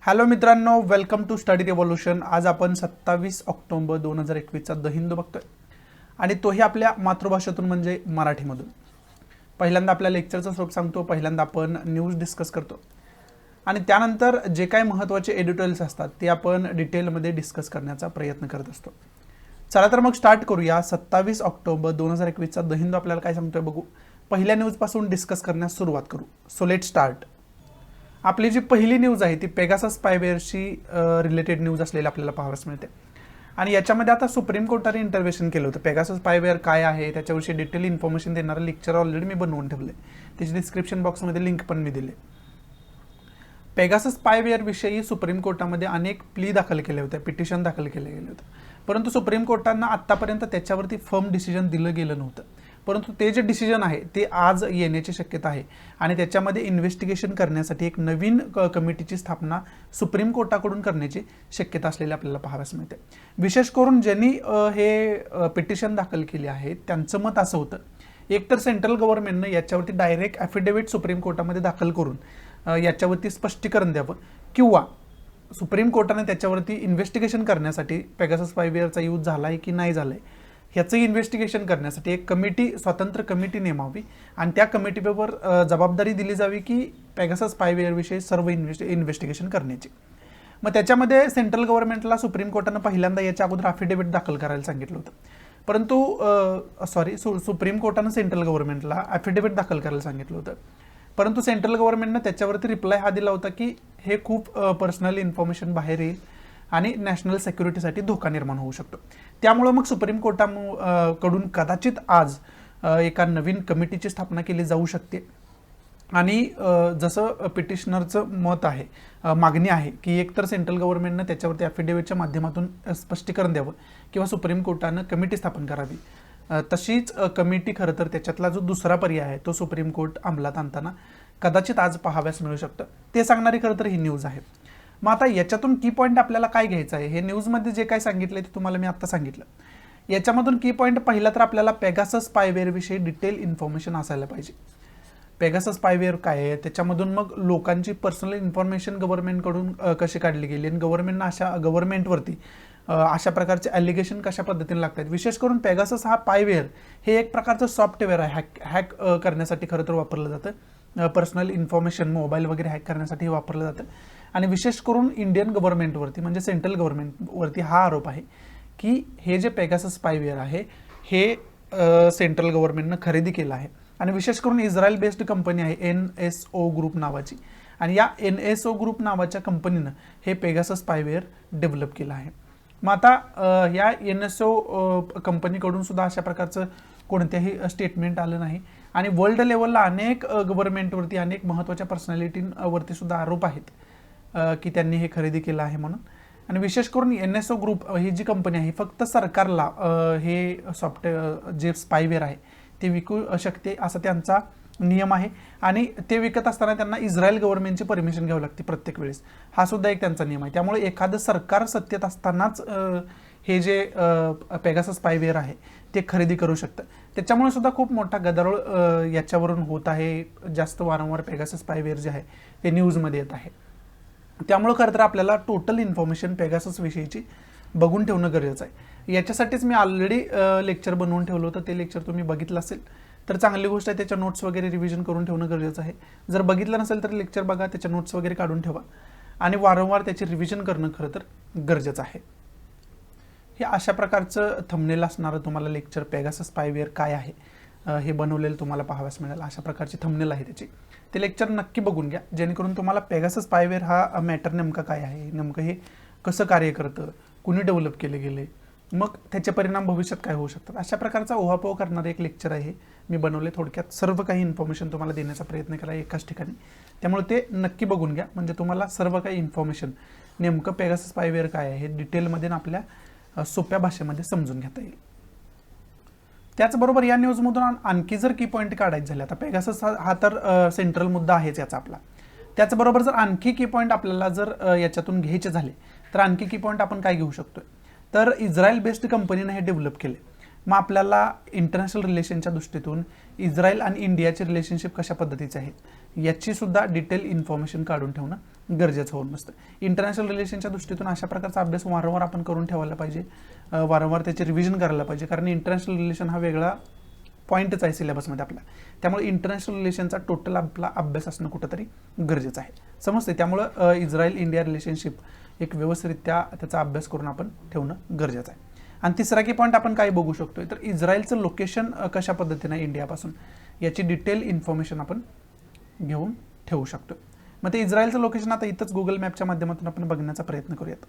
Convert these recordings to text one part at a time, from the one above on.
Hello मित्रांनो, welcome to study revolution. आज आपण 27 ऑक्टोबर 2021चा द हिंदू बघतोय आणि तोही आपल्या मातृभाषेतून म्हणजे मराठीमधून। पहिल्यांदा आपल्या लेक्चरचं स्वरूप सांगतो, पहिल्यांदा आपण न्यूज डिस्कस करतो आणि त्यानंतर जे काही महत्त्वाचे एडिटोरियल्स असतात ते आपण डिटेलमध्ये डिस्कस करण्याचा प्रयत्न करत असतो। चला तर मग स्टार्ट करूया। 27 ऑक्टोबर 2021चा द हिंदू आपल्याला काय सांगतोय बघू। पहिल्या न्यूजपासून डिस्कस करण्यास सुरुवात करू। So let start. आपली जी पहिली न्यूज आहे ती पेगासस स्पायवेअरशी रिलेटेड न्यूज असलेली आपल्याला पाहावयास मिळते आणि याच्यामध्ये आता सुप्रीम कोर्टाने इंटरव्हेन्शन केलं होतं। पेगासस स्पायवेअर काय आहे त्याच्याविषयी डिटेल इन्फॉर्मेशन देणारं लेक्चर ऑलरेडी मी बनवून ठेवले, त्याची डिस्क्रिप्शन बॉक्समध्ये लिंक पण मी दिले। पेगासस स्पायवेअर विषयी सुप्रीम कोर्टामध्ये अनेक प्ली दाखल केले होते, पिटिशन दाखल केले गेले होते, परंतु सुप्रीम कोर्टानं आत्तापर्यंत त्याच्यावरती फर्म डिसिजन दिलं गेलं नव्हतं। परंतु ते जे डिसिजन आहे ते आज येण्याची शक्यता आहे आणि त्याच्यामध्ये इन्व्हेस्टिगेशन करण्यासाठी एक नवीन कमिटीची स्थापना सुप्रीम कोर्टाकडून करण्याची शक्यता असलेली आपल्याला पाहावयास मिळते। विशेष करून ज्यांनी हे पिटिशन दाखल केली आहे त्यांचं मत असं होतं, एकतर सेंट्रल गव्हर्नमेंटनं याच्यावरती डायरेक्ट ॲफिडेव्हिट सुप्रीम कोर्टामध्ये दाखल करून याच्यावरती स्पष्टीकरण द्यावं किंवा सुप्रीम कोर्टाने त्याच्यावरती इन्व्हेस्टिगेशन करण्यासाठी पेगासस स्पायवेअरचा यूज झाला आहे की नाही झाला आहे ह्याचं इन्व्हेस्टिगेशन करण्यासाठी एक कमिटी, स्वतंत्र कमिटी नेमावी आणि त्या कमिटीवर जबाबदारी दिली जावी की पेगासस स्पायवेअरविषयी सर्व इन्व्हेस्टिगेशन करण्याची। मग त्याच्यामध्ये सेंट्रल गव्हर्नमेंटला सुप्रीम कोर्टानं पहिल्यांदा याच्या अगोदर ॲफिडेव्हिट दाखल करायला सांगितलं होतं, परंतु सुप्रीम कोर्टानं सेंट्रल गव्हर्नमेंटला ॲफिडेव्हिट दाखल करायला सांगितलं होतं, परंतु सेंट्रल गव्हर्नमेंटनं त्याच्यावरती रिप्लाय हा दिला होता की हे खूप पर्सनल इन्फॉर्मेशन बाहेर येईल आणि नॅशनल सिक्युरिटीसाठी धोका निर्माण होऊ शकतो। त्यामुळे मग सुप्रीम कोर्टाकडून कदाचित आज एका नवीन कमिटीची स्थापना केली जाऊ शकते आणि जसं पिटिशनरचं मत आहे, मागणी आहे की एकतर सेंट्रल गव्हर्नमेंटनं त्याच्यावरती ॲफिडेव्हिटच्या माध्यमातून स्पष्टीकरण द्यावं किंवा सुप्रीम कोर्टानं कमिटी स्थापन करावी। तशीच कमिटी खरं तर त्याच्यातला जो दुसरा पर्याय आहे तो सुप्रीम कोर्ट अंमलात आणताना कदाचित आज पाहाव्यास मिळू शकतं, ते सांगणारी खरं तर ही न्यूज आहे। मग आता याच्यातून की पॉईंट आपल्याला काय घ्यायचं आहे, हे न्यूजमध्ये जे काय सांगितलं ते तुम्हाला मी आत्ता सांगितलं। याच्यामधून की पॉईंट पहिला तर आपल्याला पेगासस स्पायवेअरविषयी डिटेल इन्फॉर्मेशन असायला पाहिजे। पेगासस स्पायवेअर काय आहे, त्याच्यामधून मग लोकांची पर्सनल इन्फॉर्मेशन गव्हर्नमेंटकडून कशी काढली गेली आणि गव्हर्नमेंटवरती अशा प्रकारचे ॲलिगेशन कशा पद्धतीने लागतात। विशेष करून पेगासस हा स्पायवेअर हे एक प्रकारचं सॉफ्टवेअर आहे, हॅक करण्यासाठी खरं तर वापरलं जातं। पर्सनल इन्फॉर्मेशन मोबाईल वगैरे हॅक करण्यासाठी वापरलं जातं आणि विशेष करून इंडियन गव्हर्नमेंटवरती म्हणजे सेंट्रल गव्हर्नमेंटवरती हा आरोप आहे की हे जे पेगासस स्पायवेअर आहे हे सेंट्रल गव्हर्नमेंटनं खरेदी केलं आहे आणि विशेष करून इस्रायल बेस्ड कंपनी आहे NSO ग्रुप नावाची आणि या NSO ग्रुप नावाच्या कंपनीनं हे पेगासस स्पायवेअर डेव्हलप केलं आहे। मग आता या NSO कंपनीकडून सुद्धा अशा प्रकारचं कोणत्याही स्टेटमेंट आलं नाही आणि वर्ल्ड लेवलला अनेक गव्हर्नमेंटवरती, अनेक महत्त्वाच्या पर्सनॅलिटीवरती सुद्धा आरोप आहेत की त्यांनी हे खरेदी केलं आहे म्हणून। आणि विशेष करून NSO ग्रुप ही जी कंपनी आहे फक्त सरकारला हे सॉफ्टवेअर जे स्पायवेअर आहे ते विकू शकते असा त्यांचा नियम आहे आणि ते विकत असताना त्यांना इस्रायल गव्हर्नमेंटची परमिशन घ्यावी लागते प्रत्येक वेळेस, हा सुद्धा एक त्यांचा नियम आहे। त्यामुळे एखादं सरकार सत्तेत असतानाच हे जे पेगासस स्पायवेअर आहे ते खरेदी करू शकतं। त्याच्यामुळे सुद्धा खूप मोठा गदारोळ याच्यावरून होत आहे, जास्त वारंवार पेगासस स्पायवेअर जे आहे ते न्यूजमध्ये येत आहे। त्यामुळे खरं तर आपल्याला टोटल इन्फॉर्मेशन पेगासस विषयीची बघून ठेवणं गरजेचं आहे। याच्यासाठीच मी ऑलरेडी लेक्चर बनवून ठेवलं होतं, ते लेक्चर तुम्ही बघितलं असेल तर चांगली गोष्ट आहे, त्याच्या नोट्स वगैरे रिव्हिजन करून ठेवणं गरजेचं आहे। जर बघितलं नसेल तर लेक्चर बघा, त्याच्या नोट्स वगैरे काढून ठेवा आणि वारंवार त्याची रिव्हिजन करणं खरं तर गरजेचं आहे। हे अशा प्रकारचं थंबनेल असणारं तुम्हाला लेक्चर पेगासस स्पायवेअर काय आहे हे बनवलेलं तुम्हाला पाहाव्यास मिळेल, अशा प्रकारची थंबनेल आहे त्याची। ते लेक्चर नक्की बघून घ्या जेणेकरून तुम्हाला पेगासस स्पायवेअर हा मॅटर नेमका काय आहे, नेमकं हे कसं कार्य करतं, कुणी डेव्हलप केले गेले, मग त्याचे परिणाम भविष्यात काय होऊ शकतात, अशा प्रकारचा ओहापोह करणारं एक लेक्चर आहे मी बनवले। थोडक्यात सर्व काही इन्फॉर्मेशन तुम्हाला देण्याचा प्रयत्न केला एकाच ठिकाणी, त्यामुळे ते नक्की बघून घ्या म्हणजे तुम्हाला सर्व काही इन्फॉर्मेशन नेमकं पेगासस स्पायवेअर काय आहे हे डिटेलमध्ये आपल्या सोप्या भाषेमध्ये समजून घेता येईल। त्याचबरोबर या न्यूजमधून आणखी जर की पॉईंट काढायचे झाले, आता पेगासस हा तर सेंट्रल मुद्दा आहेच याचा आपला, त्याचबरोबर जर आणखी की पॉईंट आपल्याला जर याच्यातून घ्यायचे झाले तर आणखी की पॉईंट आपण काय घेऊ शकतोय, तर इस्रायल बेस्ड कंपनीने हे डेव्हलप केले। मग आपल्याला इंटरनॅशनल रिलेशनच्या दृष्टीतून इस्रायल आणि इंडियाचे रिलेशनशिप कशा पद्धतीचे आहेत याची सुद्धा डिटेल इन्फॉर्मेशन काढून ठेवणं गरजेचं होऊन बसतं. इंटरनॅशनल रिलेशनच्या दृष्टीतून अशा प्रकारचा अभ्यास वारंवार आपण करून ठेवायला पाहिजे, वारंवार त्याचे रिव्हिजन करायला पाहिजे, कारण इंटरनॅशनल रिलेशन हा वेगळा पॉईंटच आहे सिलेबसमध्ये आपला. त्यामुळे इंटरनॅशनल रिलेशनचा टोटल आपला अभ्यास असणं कुठंतरी गरजेचं आहे, समजते. त्यामुळं इस्रायल इंडिया रिलेशनशिप एक व्यवस्थितरित्या त्याचा अभ्यास करून आपण ठेवणं गरजेचं आहे. आणि तिसरा की पॉईंट आपण काय बघू शकतोय, तर इस्रायलचं लोकेशन कशा पद्धतीने इंडियापासून याची डिटेल इन्फॉर्मेशन आपण घेऊन ठेवू शकतो. मग ते इस्रायलचं लोकेशन आता इथंच गुगल मॅपच्या माध्यमातून आपण बघण्याचा प्रयत्न करूयात.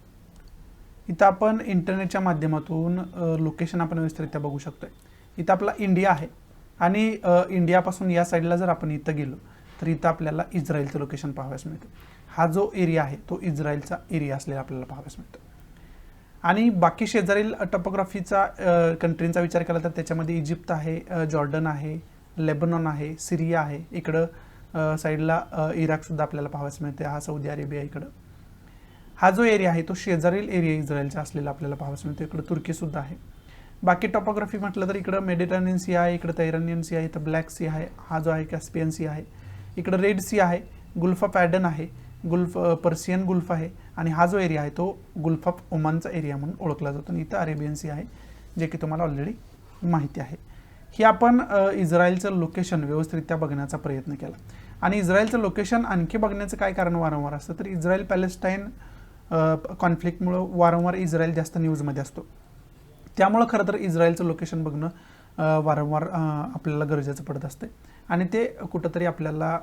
इथं आपण इंटरनेटच्या माध्यमातून लोकेशन आपण व्यवस्थितरित्या बघू शकतोय. इथं आपला इंडिया आहे आणि इंडियापासून या साईडला जर आपण इथं गेलो तर इथं आपल्याला इस्रायलचं लोकेशन पाहावयास मिळतं. हा जो एरिया आहे तो इस्रायलचा एरिया असलेला आपल्याला पाहावयास मिळतो. आणि बाकी शेजारील टॉपोग्राफीचा कंट्रींचा विचार केला तर त्याच्यामध्ये इजिप्त आहे, जॉर्डन आहे, लेबनॉन आहे, सिरिया आहे, इकडं साईडला इराकसुद्धा आपल्याला पाहावयास मिळते, हा सौदी अरेबिया इकडं. हा जो एरिया आहे तो शेजारील एरिया इस्रायलचा असलेला आपल्याला पाहावयास मिळतो. इकडं तुर्कीसुद्धा आहे. बाकी टॉपोग्राफी म्हटलं तर इकडं मेडिटरेनियन सी आहे, इकडं तैरानियन सी आहे, इथं ब्लॅक सी आहे, हा जो आहे कॅस्पियन सी आहे, इकडं रेड सी आहे, गुल्फ ऑफ ॲडन आहे, पर्सियन गुल्फ आहे, आणि हा जो एरिया आहे तो गुल्फ ऑफ ओमानचा एरिया म्हणून ओळखला जातो. आणि इथं अरेबियन सी आहे, जे की तुम्हाला ऑलरेडी माहिती आहे. ही आपण इस्रायलचं लोकेशन व्यवस्थितरित्या बघण्याचा प्रयत्न केला. आणि इस्रायलचं लोकेशन आणखी बघण्याचं काय कारण वारंवार असतं, तर इस्रायल पॅलेस्टाईन कॉन्फ्लिक्टमुळं वारंवार इस्रायल जास्त न्यूजमध्ये असतो. त्यामुळं खरं तर इस्रायलचं लोकेशन बघणं वारंवार आपल्याला गरजेचं पडत असते आणि ते कुठंतरी आपल्याला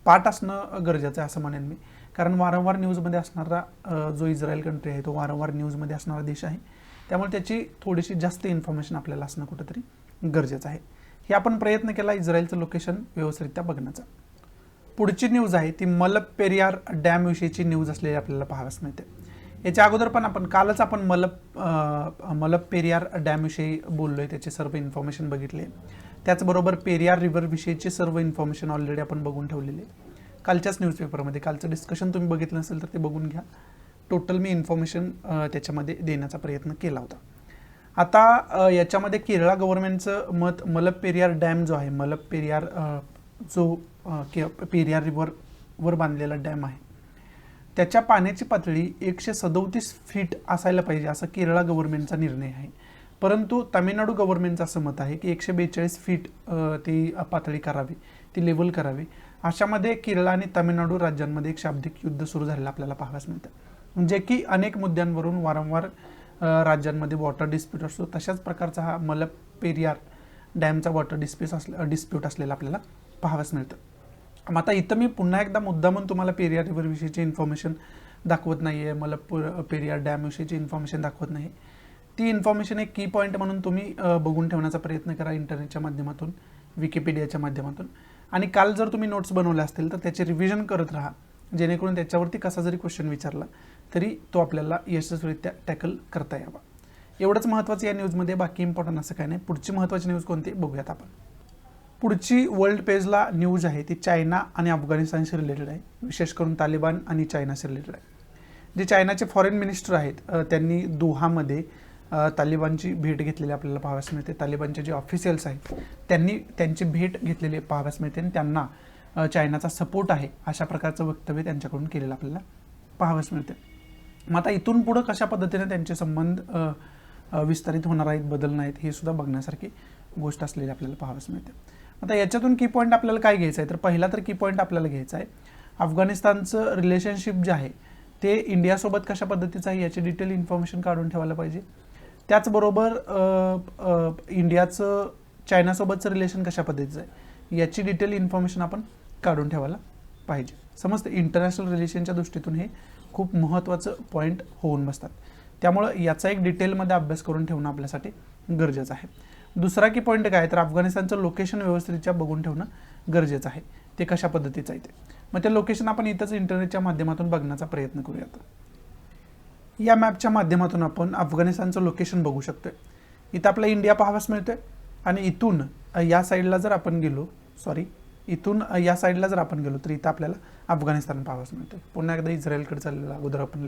पाठ असणं गरजेचं आहे असं म्हणेन मी. कारण वारंवार न्यूजमध्ये असणारा जो इस्रायल कंट्री आहे तो वारंवार न्यूजमध्ये असणारा देश आहे. त्यामुळे त्याची थोडीशी जास्त इन्फॉर्मेशन आपल्याला असणं कुठंतरी गरजेचं आहे. हे आपण प्रयत्न केला इस्रायलचं लोकेशन व्यवस्थितरित्या बघण्याचा. पुढची न्यूज आहे ती मलपेरियार डॅमविषयीची न्यूज असलेली आपल्याला पाहावयास मिळते. याच्या अगोदर पण आपण कालच आपण मलपेरियार डॅमविषयी बोललो आहे, त्याचे सर्व इन्फॉर्मेशन बघितले. त्याचबरोबर पेरियार रिव्हरविषयीची सर्व इन्फॉर्मेशन ऑलरेडी आपण बघून ठेवलेली आहे कालच्याच न्यूजपेपरमध्ये. कालचं डिस्कशन तुम्ही बघितलं नसेल तर ते बघून घ्या. टोटल मी इन्फॉर्मेशन त्याच्यामध्ये देण्याचा प्रयत्न केला होता. आता याच्यामध्ये केरळा गव्हर्नमेंटचं मत मलपेरियार डॅम जो आहे, मलपेरियार जो पेरियार रिव्हरवर बांधलेला डॅम आहे त्याच्या पाण्याची पातळी 137 फीट असायला पाहिजे असा केरळा गव्हर्नमेंटचा निर्णय आहे. परंतु तामिळनाडू गव्हर्नमेंटचं असं मत आहे की 142 फीट ती पातळी करावी, ती लेवल करावी. अशामध्ये केरळ आणि तामिळनाडू राज्यांमध्ये एक शाब्दिक युद्ध सुरू झालेलं आपल्याला पाहावयास मिळतं, जे की अनेक मुद्द्यांवरून वारंवार राज्यांमध्ये वॉटर डिस्प्यूट असतो. तशाच प्रकारचा हा मलपेरियार डॅमचा वॉटर डिस्प्यूट असलेला आपल्याला पाहावयास मिळतं. मग आता इथं मी पुन्हा एकदा मुद्दा म्हणून तुम्हाला पेरियार रिव्हरविषयीची इन्फॉर्मेशन दाखवत नाही आहे, मला पेरियार डॅमविषयीची इन्फॉर्मेशन दाखवत नाही. ती इन्फॉर्मेशन एक की पॉईंट म्हणून तुम्ही बघून ठेवण्याचा प्रयत्न करा इंटरनेटच्या माध्यमातून, विकिपीडियाच्या माध्यमातून. आणि काल जर तुम्ही नोट्स बनवल्या असतील तर त्याचे रिव्हिजन करत राहा, जेणेकरून त्याच्यावरती कसा जरी क्वेश्चन विचारला तरी तो आपल्याला यशस्वीरित्या टॅकल करता यावा. एवढंच महत्त्वाचं या न्यूजमध्ये, बाकी इम्पॉर्टंट असं काय नाही. पुढची महत्त्वाची न्यूज कोणती बघूयात आपण. पुढची वर्ल्ड पेजला न्यूज आहे ती चायना आणि अफगाणिस्तानशी रिलेटेड आहे, विशेष करून तालिबान आणि चायनाशी रिलेटेड आहे. जे चायनाचे फॉरेन मिनिस्टर आहेत त्यांनी दोहामध्ये तालिबानची भेट घेतलेली आपल्याला पाहावयास मिळते. तालिबानचे जे ऑफिशियल्स आहेत त्यांनी त्यांची भेट घेतलेली पाहावयास मिळते आणि त्यांना चायनाचा सपोर्ट आहे अशा प्रकारचं वक्तव्य त्यांच्याकडून केलेलं आपल्याला पाहावयास मिळते. मग आता इथून पुढं कशा पद्धतीने त्यांचे संबंध विस्तारित होणार आहेत, बदलणार आहेत, हे सुद्धा बघण्यासारखी गोष्ट असलेली आपल्याला पाहावयास मिळते. आता याच्यातून की पॉईंट आपल्याला काय घ्यायचं आहे, तर पहिला तर की पॉईंट आपल्याला घ्यायचा आहे अफगाणिस्तानचं रिलेशनशिप जे आहे ते इंडियासोबत कशा पद्धतीचं आहे याची डिटेल इन्फॉर्मेशन काढून ठेवायला पाहिजे. त्याचबरोबर इंडियाचं चायनासोबतचं रिलेशन कशा पद्धतीचं आहे याची डिटेल इन्फॉर्मेशन आपण काढून ठेवायला पाहिजे. समजतं, इंटरनॅशनल रिलेशनच्या दृष्टीतून हे खूप महत्त्वाचं पॉईंट होऊन बसतात. त्यामुळं याचा एक डिटेलमध्ये अभ्यास करून ठेवणं आपल्यासाठी गरजेचं आहे. दुसरा की पॉईंट काय तर अफगाणिस्तानचं लोकेशन व्यवस्थितरित्या बघून ठेवणं गरजेचं आहे. ते कशा पद्धतीचं आहे ते, मग ते लोकेशन आपण इथंच इंटरनेटच्या माध्यमातून बघण्याचा प्रयत्न करूयात. या मॅपच्या माध्यमातून आपण अफगाणिस्तानचं लोकेशन बघू शकतोय. इथं आपला इंडिया पाहावयास मिळतोय आणि इथून या साईडला जर आपण गेलो इथून या साईडला जर आपण गेलो तर इथं आपल्याला अफगाणिस्तान पाहावयास मिळतोय. पुन्हा एकदा इस्रायलकडे चाललेलं अगोदर आपण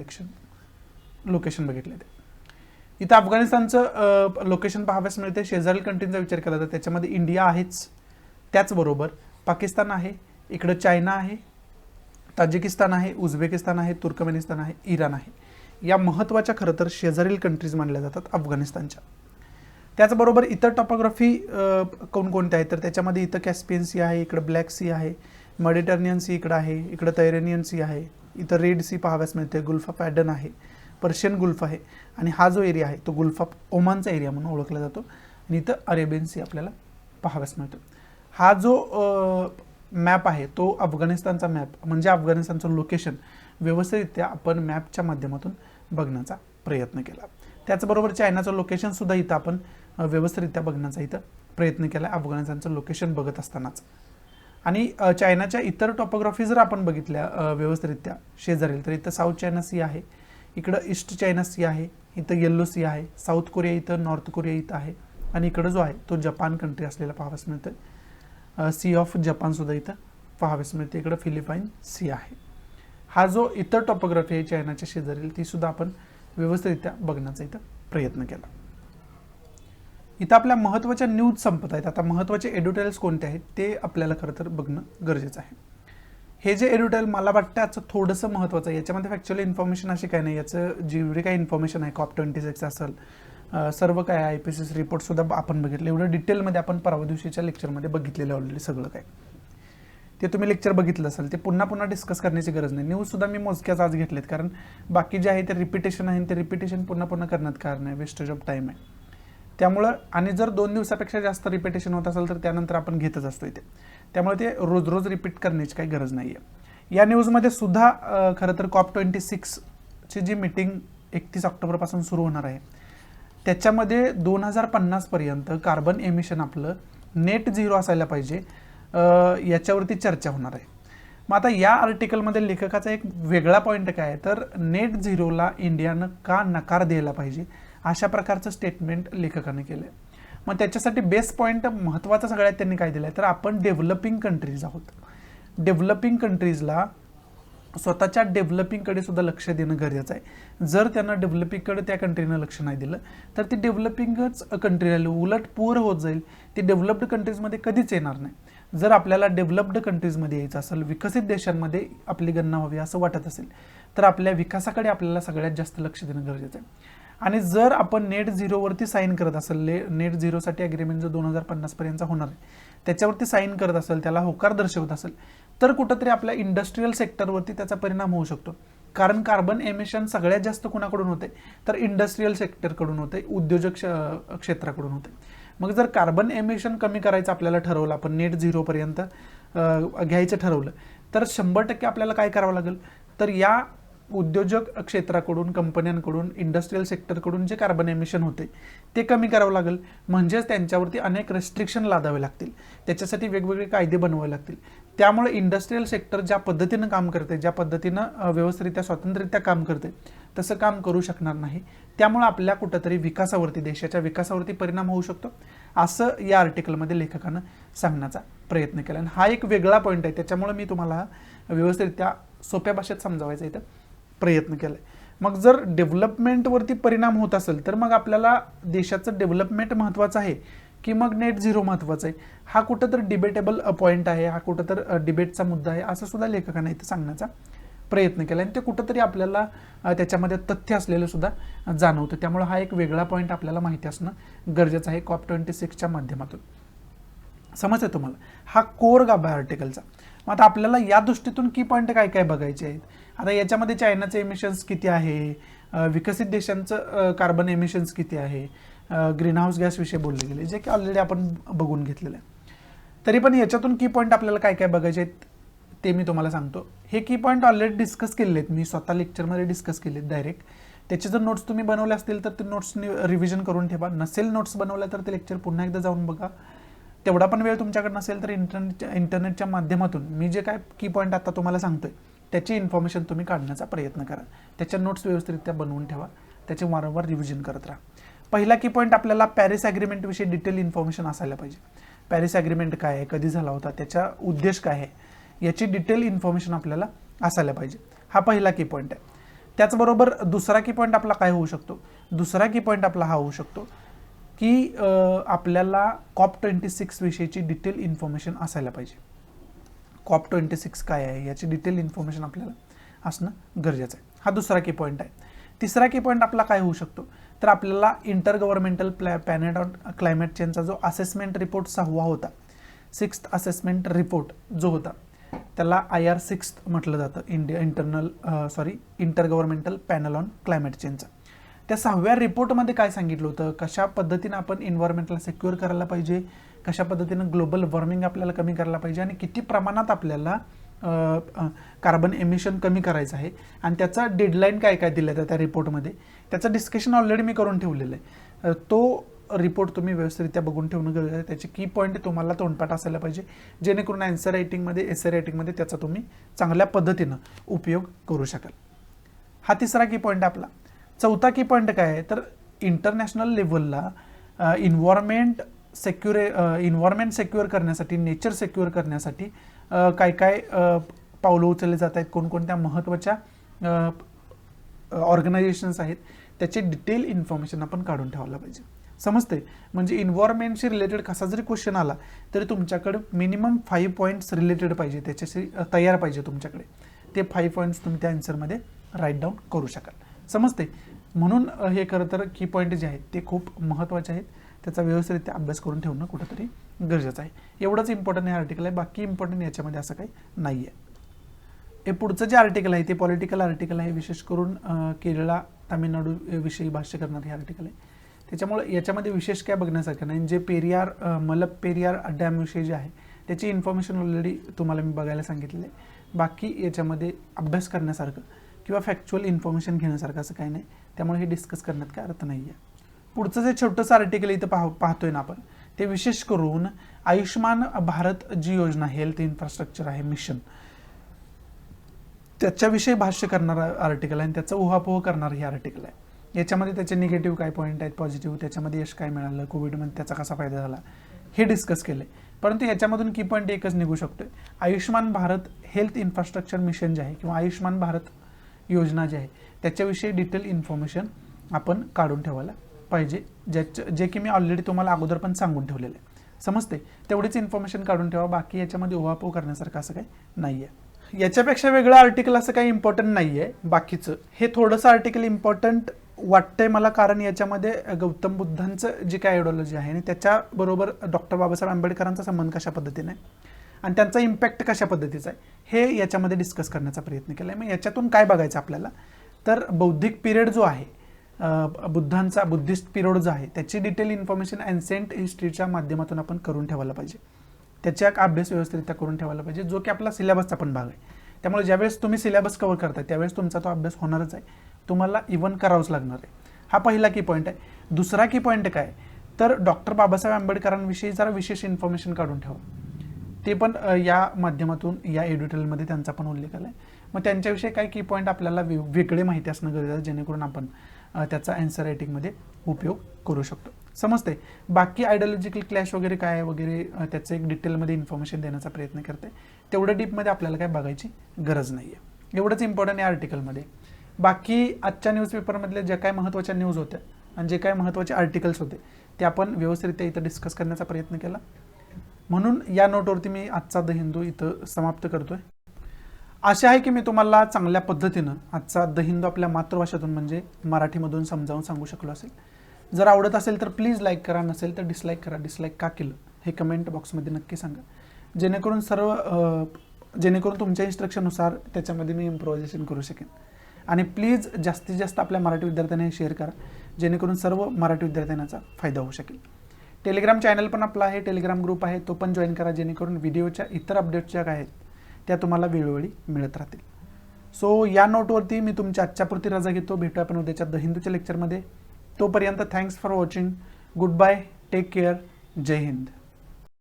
लोकेशन बघितलं ते. इथं अफगाणिस्तानचं लोकेशन पाहावयास मिळते. शेजारील कंट्रींचा विचार केला तर त्याच्यामध्ये इंडिया आहेच, त्याचबरोबर पाकिस्तान आहे, इकडं चायना आहे, ताजिकिस्तान आहे, उझबेकिस्तान आहे, तुर्कमेनिस्तान आहे, इराण आहे. या महत्त्वाच्या खरं तर शेजारील कंट्रीज मानल्या जातात अफगाणिस्तानच्या. त्याचबरोबर इतर टॉपोग्राफी कोणकोणत्या आहेत तर त्याच्यामध्ये इथं कॅस्पियन सी आहे, इकडं ब्लॅक सी आहे, मेडिटरेनियन सी इकडं आहे, इकडं तैरेनियन सी आहे, इथं रेड सी पाहाव्यास मिळते, गुल्फ ऑफ ॲडन आहे, पर्शियन गुल्फ आहे, आणि हा जो एरिया आहे तो गुल्फ ऑफ ओमानचा एरिया म्हणून ओळखला जातो, आणि इथं अरेबियन सी आपल्याला पाहाव्यास मिळतो. हा जो मॅप आहे तो अफगाणिस्तानचा मॅप म्हणजे अफगाणिस्तानचं लोकेशन व्यवस्थितरित्या आपण मॅपच्या माध्यमातून बघण्याचा प्रयत्न केला. त्याचबरोबर चायनाचं लोकेशन सुद्धा इथं आपण व्यवस्थितरित्या बघण्याचा इथं प्रयत्न केला अफगाणिस्तानचं लोकेशन बघत असतानाच. आणि चायनाच्या इतर टॉपोग्राफी जर आपण बघितल्या व्यवस्थितरित्या शेजारील तर इथं साऊथ चायना सी आहे, इकडं ईस्ट चायना सी आहे, इथं येल्लो सी आहे, साऊथ कोरिया इथं, नॉर्थ कोरिया इथं आहे, आणि इकडं जो आहे तो जपान कंट्री असलेला पाहाव्यास मिळतं. सी ऑफ जपानसुद्धा इथं पाहाव्यास मिळते, इकडं फिलिपाईन सी आहे. हा जो इतर टॉपोग्राफी आहे चायनाच्या शेजारील ती सुद्धा आपण व्यवस्थितरित्या बघण्याचा इथं प्रयत्न केला. इथं आपल्या महत्त्वाच्या न्यूज संपत आहेत. आता महत्त्वाचे एडिटोरियल्स कोणते आहेत ते आपल्याला खरं तर बघणं गरजेचं आहे. हे जे एडिटोरियल मला वाटतं याचं थोडंसं महत्त्वाचं आहे. याच्यामध्ये फॅक्च्युअली इन्फॉर्मेशन अशी काय नाही, याचं जेवढी काही इन्फॉर्मेशन आहे COP26 असेल, सर्व काय आहे, IPCC रिपोर्टसुद्धा आपण बघितलं. एवढं डिटेलमध्ये आपण परवा दिवशीच्या लेक्चरमध्ये बघितलेलं ऑलरेडी सगळं काय. ते तुम्ही लेक्चर बघितलं असेल, ते पुन्हा पुन्हा डिस्कस करण्याची गरज नाही. न्यूजसुद्धा मी मोजक्याच आज घेतलेत, कारण बाकी जे आहे ते रिपिटेशन आहे, ते रिपिटेशन पुन्हा पुन्हा करण्यात कारण आहे, वेस्टेज ऑफ टाईम आहे. त्यामुळं आणि जर 2 दिवसापेक्षा जास्त रिपिटेशन होत असेल तर त्यानंतर आपण घेतच असतो इथे. त्यामुळे ते रोज रोज रिपीट करण्याची काही गरज नाही आहे. या न्यूजमध्ये सुद्धा खरं तर COP26ची जी मीटिंग 31 ऑक्टोबरपासून सुरू होणार आहे त्याच्यामध्ये 2050 पर्यंत कार्बन एमिशन आपलं नेट झिरो असायला पाहिजे याच्यावरती चर्चा होणार आहे. मग आता या आर्टिकलमध्ये लेखकाचा एक वेगळा पॉईंट काय आहे तर नेट झिरोला इंडियानं का नकार द्यायला पाहिजे अशा प्रकारचं स्टेटमेंट लेखकाने केलं आहे. मग त्याच्यासाठी बेस पॉईंट महत्त्वाचा सगळ्यात त्यांनी काय दिलं आहे तर आपण डेव्हलपिंग कंट्रीज आहोत. डेव्हलपिंग कंट्रीजला स्वतःच्या डेव्हलपिंगकडे सुद्धा लक्ष देणं गरजेचं आहे. जर त्यांना डेव्हलपिंगकडे त्या कंट्रीनं लक्ष नाही दिलं तर ती डेव्हलपिंगच कंट्री राहिली, उलट पूर होत जाईल, ती डेव्हलप्ड कंट्रीजमध्ये कधीच येणार नाही. जर आपल्याला डेव्हलप्ड कंट्रीजमध्ये यायचं असेल, विकसित देशांमध्ये आपली गणना व्हावी असं वाटत असेल तर आपल्या विकासाकडे आपल्याला सगळ्यात जास्त लक्ष देणं गरजेचं आहे. आणि जर आपण नेट झिरोवरती साईन करत असेल, नेट झिरोसाठी ॲग्रीमेंट जो 2050 पर्यंत होणार आहे त्याच्यावरती साईन करत असेल, त्याला होकार दर्शवत असेल तर कुठंतरी आपल्या इंडस्ट्रीयल सेक्टरवरती त्याचा परिणाम होऊ शकतो. कारण कार्बन एमिशन सगळ्यात जास्त कुणाकडून होते तर इंडस्ट्रीयल सेक्टरकडून होते, उद्योजक क्षेत्राकडून होते. मग जर कार्बन एमिशन कमी करायचं आपल्याला ठरवलं, आपण नेट झिरोपर्यंत घ्यायचं ठरवलं तर 100% आपल्याला काय करावं लागेल तर या उद्योजक क्षेत्राकडून, कंपन्यांकडून, इंडस्ट्रीयल सेक्टरकडून जे कार्बन एमिशन होते ते कमी करावं लागेल. म्हणजेच त्यांच्यावरती अनेक रेस्ट्रिक्शन लादावे लागतील, त्याच्यासाठी वेगवेगळे कायदे बनवावे लागतील. त्यामुळे इंडस्ट्रीयल सेक्टर ज्या पद्धतीनं काम करते, ज्या पद्धतीनं व्यवस्थितरित्या स्वतंत्ररित्या काम करते तसं काम करू शकणार नाही. त्यामुळे आपल्या कुठंतरी विकासावरती, देशाच्या विकासावरती परिणाम होऊ शकतो असं या आर्टिकलमध्ये लेखकानं सांगण्याचा प्रयत्न केला. आणि हा एक वेगळा पॉईंट आहे, त्याच्यामुळे मी तुम्हाला व्यवस्थितरित्या सोप्या भाषेत समजावायचा इथं प्रयत्न केला आहे. मग जर डेव्हलपमेंटवरती परिणाम होत असेल तर मग आपल्याला देशाचं डेव्हलपमेंट महत्त्वाचं आहे की मग नेट झिरो महत्त्वाचं आहे, हा कुठं तर डिबेटेबल पॉईंट आहे, हा कुठं तर डिबेटचा मुद्दा आहे असं सुद्धा लेखकाने इथं सांगण्याचा प्रयत्न केला. आणि ते कुठंतरी आपल्याला त्याच्यामध्ये तथ्य असलेलं सुद्धा जाणवतं. त्यामुळे हा एक वेगळा पॉईंट आपल्याला माहिती असणं गरजेचं आहे COP26च्या माध्यमातून. समजतं तुम्हाला? हा कोर गाभा आर्टिकलचा. मग आता आपल्याला या दृष्टीतून की पॉईंट काय काय बघायचे आहेत. आता याच्यामध्ये चायनाचे एमिशन्स किती आहे, विकसित देशांचं कार्बन एमिशन्स किती आहे, ग्रीनहाऊस गॅस विषयी बोलले गेले जे की ऑलरेडी आपण बघून घेतलेलं आहे. तरी पण याच्यातून की पॉईंट आपल्याला काय काय बघायचे आहेत ते मी तुम्हाला सांगतो. हे की पॉईंट ऑलरेडी डिस्कस केलेले आहेत, मी स्वतः लेक्चरमध्ये डिस्कस केलेत डायरेक्ट. त्याचे जर नोट्स तुम्ही बनवले असतील तर ते नोट्स रिव्हिजन करून ठेवा. नसेल नोट्स बनवल्या तर ते लेक्चर पुन्हा एकदा जाऊन बघा. तेवढा पण वेळ तुमच्याकडे नसेल तर इंटरनेटच्या माध्यमातून मी जे काय की पॉईंट आता तुम्हाला सांगतोय त्याची इन्फॉर्मेशन तुम्ही काढण्याचा प्रयत्न करा. त्याच्या नोट्स व्यवस्थितरित्या बनवून ठेवा, त्याचे वारंवार रिव्हिजन करत राहा. पहिला की पॉईंट आपल्याला पॅरिस ॲग्रीमेंटविषयी डिटेल इन्फॉर्मेशन असायला पाहिजे. पॅरिस ॲग्रीमेंट काय आहे, कधी झाला होता, त्याचा उद्देश काय आहे याची डिटेल इन्फॉर्मेशन आपल्याला असायला पाहिजे. हा पहिला की पॉईंट आहे. त्याचबरोबर दुसरा की पॉईंट आपला काय होऊ शकतो, दुसरा की पॉईंट आपला हा होऊ शकतो की आपल्याला COP26 विषयीची डिटेल इन्फॉर्मेशन असायला पाहिजे. COP26 काय आहे याची डिटेल इन्फॉर्मेशन आपल्याला असणं गरजेचं आहे. हा दुसरा की पॉईंट आहे. तिसरा की पॉईंट आपला काय होऊ शकतो, तर आपल्याला intergovernmental panel on climate चेंजचा जो असेसमेंट रिपोर्ट 6वा होता, 6th असेसमेंट रिपोर्ट जो होता त्याला IR6 म्हटलं जातं, intergovernmental panel on climate चेंजचा. त्या 6व्या रिपोर्टमध्ये काय सांगितलं होतं, कशा पद्धतीनं आपण एन्व्हायरमेंटला सिक्युअर करायला पाहिजे, कशा पद्धतीनं ग्लोबल वॉर्मिंग आपल्याला कमी करायला पाहिजे आणि किती प्रमाणात आपल्याला कार्बन एमिशन कमी करायचं आहे आणि त्याचा डेडलाईन काय काय दिलं त्या रिपोर्टमध्ये, त्याचं डिस्कशन ऑलरेडी मी करून ठेवलेलं आहे. तो रिपोर्ट तुम्ही व्यवस्थितरित्या बघून ठेवणं गरजेचं आहे. त्याचे की पॉईंट तुम्हाला तोंडपाठ असायला पाहिजे, जेणेकरून आन्सर रायटिंगमध्ये, एसे रायटिंगमध्ये त्याचा तुम्ही चांगल्या पद्धतीनं उपयोग करू शकाल. हा तिसरा की पॉईंट आपला. चौथा की पॉईंट काय आहे, तर इंटरनॅशनल लेवलला इन्व्हायरमेंट सेक्युअर करण्यासाठी, नेचर सेक्युअर करण्यासाठी काय काय पावलं उचलले जात आहेत, कोणकोणत्या महत्त्वाच्या ऑर्गनायझेशन्स आहेत, त्याचे डिटेल इन्फॉर्मेशन आपण काढून ठेवायला पाहिजे. समजते, म्हणजे इन्व्हायरमेंटशी रिलेटेड कसा जरी क्वेश्चन आला तरी तुमच्याकडे मिनिमम 5 पॉईंट्स रिलेटेड पाहिजे, त्याच्याशी तयार पाहिजे तुमच्याकडे. ते 5 पॉईंट्स तुम्ही त्या आन्सरमध्ये राईट डाऊन करू शकाल. समजते, म्हणून हे खरं तर की पॉईंट जे आहेत ते खूप महत्त्वाचे आहेत. त्याचा व्यवस्थितरित्या अभ्यास करून ठेवणं कुठंतरी गरजेचं आहे. एवढंच इम्पॉर्टंट हे आर्टिकल आहे, बाकी इम्पॉर्टंट याच्यामध्ये असं काही नाही आहे. हे पुढचं जे आर्टिकल आहे ते पॉलिटिकल आर्टिकल आहे, विशेष करून केरळ तामिळनाडू विषयी भाष्य करणारे हे आर्टिकल आहे. त्याच्यामुळे याच्यामध्ये विशेष काय बघण्यासारखं नाही. जे मलपेरियार डॅमविषयी जे आहे त्याची इन्फॉर्मेशन ऑलरेडी तुम्हाला मी बघायला सांगितलेलं आहे. बाकी याच्यामध्ये अभ्यास करण्यासारखं किंवा फॅक्च्युअल इन्फॉर्मेशन घेण्यासारखं असं काही नाही, त्यामुळे हे डिस्कस करण्यात काय अर्थ नाही आहे. पुढचं जे छोटंसं आर्टिकल इथं पाहतोय ना आपण, ते विशेष करून आयुष्मान भारत जी योजना, हेल्थ इन्फ्रास्ट्रक्चर आहे मिशन, त्याच्याविषयी भाष्य करणारं आर्टिकल आहे आणि त्याचं उहापोह करणारं हे आर्टिकल आहे. याच्यामध्ये त्याचे निगेटिव्ह काय पॉईंट आहेत, पॉझिटिव्ह, त्याच्यामध्ये यश काय मिळालं, कोविडमध्ये त्याचा कसा फायदा झाला, हे डिस्कस केलं आहे. परंतु याच्यामधून की पॉईंट एकच निघू शकतोय, Ayushman Bharat health infrastructure mission जे आहे किंवा आयुष्मान भारत योजना जी आहे त्याच्याविषयी डिटेल इन्फॉर्मेशन आपण काढून ठेवायला पाहिजे, जे की मी ऑलरेडी तुम्हाला अगोदर पण सांगून ठेवलेलं आहे. समजते, तेवढीच इन्फॉर्मेशन काढून ठेवा, बाकी याच्यामध्ये उहापोह करण्यासारखं असं काही नाही आहे. याच्यापेक्षा वेगळं आर्टिकल असं काही इम्पॉर्टंट नाही आहे. बाकीचं हे थोडंसं आर्टिकल इम्पॉर्टंट वाटतंय मला, कारण याच्यामध्ये गौतम बुद्धांचं जे काय आयडिओलॉजी आहे आणि त्याच्याबरोबर डॉक्टर बाबासाहेब आंबेडकरांचा संबंध कशा पद्धतीने आहे आणि त्यांचा इम्पॅक्ट कशा पद्धतीचा आहे हे याच्यामध्ये डिस्कस करण्याचा प्रयत्न केला आहे. मग याच्यातून काय बघायचं आपल्याला, तर बौद्धिक पिरियड जो आहे, बुद्धांचा बुद्धिस्ट पिरियड जो आहे त्याची डिटेल इन्फॉर्मेशन एन्सेंट हिस्ट्रीच्या माध्यमातून आपण करून ठेवायला पाहिजे. त्याचा एक अभ्यास व्यवस्थितरित्या करून ठेवायला पाहिजे, जो की आपला सिलेबसचा पण भाग आहे. त्यामुळे ज्यावेळेस तुम्ही सिलेबस कव्हर करताय त्यावेळेस तुमचा तो अभ्यास होणारच आहे, तुम्हाला इव्हन करावंच लागणार आहे. हा पहिला की पॉईंट आहे. दुसरा की पॉईंट काय, तर डॉक्टर बाबासाहेब आंबेडकरांविषयी जरा विशेष इन्फॉर्मेशन काढून ठेवा. ते पण या माध्यमातून या एडिटोरियलमध्ये त्यांचा पण उल्लेख आला आहे. मग त्यांच्याविषयी काय की पॉईंट आपल्याला वेगळे माहिती असणं गरजेचं आहे, जेणेकरून आपण त्याचा आन्सर रायटिंगमध्ये उपयोग करू शकतो. समजते, बाकी आयडिओलॉजिकल क्लॅश वगैरे काय वगैरे त्याचं एक डिटेलमध्ये इन्फॉर्मेशन देण्याचा प्रयत्न करते. तेवढं डीपमध्ये आपल्याला काय बघायची गरज नाही आहे. एवढंच इम्पॉर्टंट आहे आर्टिकलमध्ये. बाकी आजच्या न्यूजपेपरमधले ज्या काय महत्त्वाच्या न्यूज होत्या आणि जे काय महत्त्वाचे आर्टिकल्स होते ते आपण व्यवस्थितरित्या इथं डिस्कस करण्याचा प्रयत्न केला. म्हणून या नोटवरती मी आजचा द हिंदू इथं समाप्त करतोय. आशा आहे की मी तुम्हाला चांगल्या पद्धतीनं आजचा द हिंदू आपल्या मातृभाषेतून म्हणजे मराठीमधून समजावून सांगू शकलो असेल. जर आवडत असेल तर प्लीज लाईक करा, नसेल तर डिसलाईक करा. डिसलाईक का केलं हे कमेंट बॉक्समध्ये नक्की सांगा, जेणेकरून तुमच्या इन्स्ट्रक्शननुसार त्याच्यामध्ये मी इम्प्रोव्हायझेशन करू शकेन. आणि प्लीज जास्तीत जास्त आपल्या मराठी विद्यार्थ्यांना हे शेअर करा, जेणेकरून सर्व मराठी विद्यार्थ्यांचा फायदा होऊ शकेल. टेलिग्राम चॅनल पण आपला आहे, टेलिग्राम ग्रुप आहे, तो पण जॉईन करा, जेणेकरून व्हिडिओच्या इतर अपडेट्स ज्या आहेत त्या तुम्हाला वेळोवेळी मिळत राहतील. सो या नोटवरती मी तुमच्या आजच्यापुरती रजा घेतो. भेटूया आपण उद्याच्या द हिंदूच्या लेक्चरमध्ये. तोपर्यंत thanks for watching. Goodbye, take care, जय हिंद.